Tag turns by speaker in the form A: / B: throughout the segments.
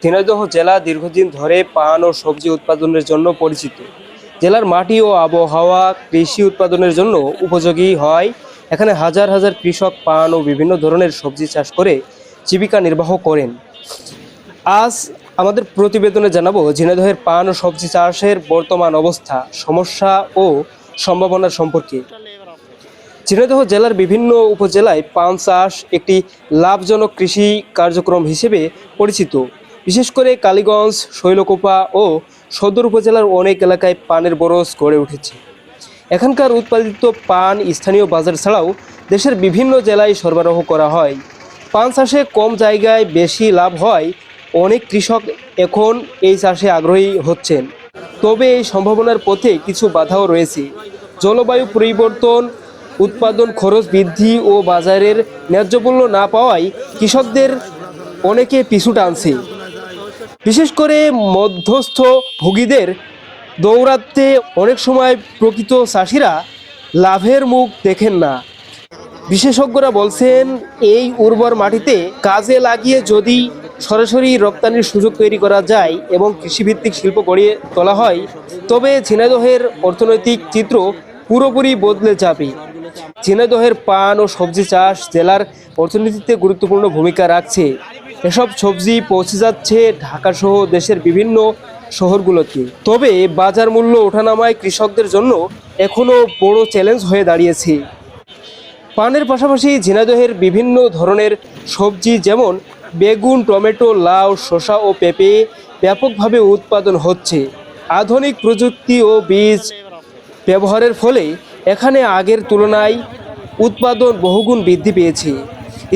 A: ঝিনাইদহ জেলা দীর্ঘদিন ধরে পান ও সবজি উৎপাদনের জন্য পরিচিত। জেলার মাটি ও আবহাওয়া কৃষি উৎপাদনের জন্য উপযোগী হয়। এখানে হাজার হাজার কৃষক পান ও বিভিন্ন ধরনের সবজি চাষ করে জীবিকা নির্বাহ করেন। আজ আমাদের প্রতিবেদনে জানাবো ঝিনাইদহের পান ও সবজি চাষের বর্তমান অবস্থা, সমস্যা ও সম্ভাবনা সম্পর্কে। ঝিনাইদহ জেলার বিভিন্ন উপজেলায় পান চাষ একটি লাভজনক কৃষি কার্যক্রম হিসেবে পরিচিত। বিশেষ করে কালীগঞ্জ, শৈলকুপা ও সদর উপজেলার অনেক এলাকায় পানের বরজ গড়ে উঠেছে। এখানকার উৎপাদিত পান স্থানীয় বাজার ছাড়াও দেশের বিভিন্ন জেলায় সরবরাহ করা হয়। পান চাষে কম জায়গায় বেশি লাভ হয়। অনেক কৃষক এখন এই চাষে আগ্রহী হচ্ছেন। তবে এই সম্ভাবনার পথে কিছু বাধাও রয়েছে। জলবায়ু পরিবর্তন, উৎপাদন খরচ বৃদ্ধি ও বাজারের ন্যায্য মূল্য না পাওয়ায় কৃষকদের অনেকে পিছু টানছে। বিশেষ করে মধ্যস্থ ভোগীদের দৌরাত্মে অনেক সময় প্রকৃত চাষিরা লাভের মুখ দেখেন না। বিশেষজ্ঞরা বলছেন, এই উর্বর মাটিতে কাজে লাগিয়ে যদি সরাসরি রপ্তানির সুযোগ তৈরি করা যায় এবং কৃষিভিত্তিক শিল্প গড়িয়ে তোলা হয়, তবে ঝিনাইদহের অর্থনৈতিক চিত্র পুরোপুরি বদলে যাবে। ঝিনাইদহের পান ও সবজি চাষ জেলার অর্থনীতিতে গুরুত্বপূর্ণ ভূমিকা রাখছে। এসব সবজি পৌঁছে যাচ্ছে ঢাকা সহ দেশের বিভিন্ন শহরগুলোতে। তবে বাজার মূল্য ওঠানামায় কৃষকদের জন্য এখনও বড় চ্যালেঞ্জ হয়ে দাঁড়িয়েছে। পানের পাশাপাশি ঝিনাইদহের বিভিন্ন ধরনের সবজি যেমন বেগুন, টমেটো, লাউ, শসা ও পেঁপে ব্যাপকভাবে উৎপাদন হচ্ছে। আধুনিক প্রযুক্তি ও বীজ ব্যবহারের ফলে এখানে আগের তুলনায় উৎপাদন বহুগুণ বৃদ্ধি পেয়েছে।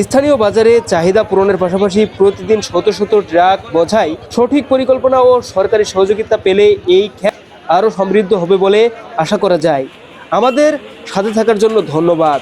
A: স্থানীয় বাজারে চাহিদা পূরণের পাশাপাশি প্রতিদিন শত শত ট্রাক বোঝাই সঠিক পরিকল্পনা ও সরকারি সহযোগিতা পেলে এই ক্ষেত আরও সমৃদ্ধ হবে বলে আশা করা যায়। আমাদের সাথে থাকার জন্য ধন্যবাদ।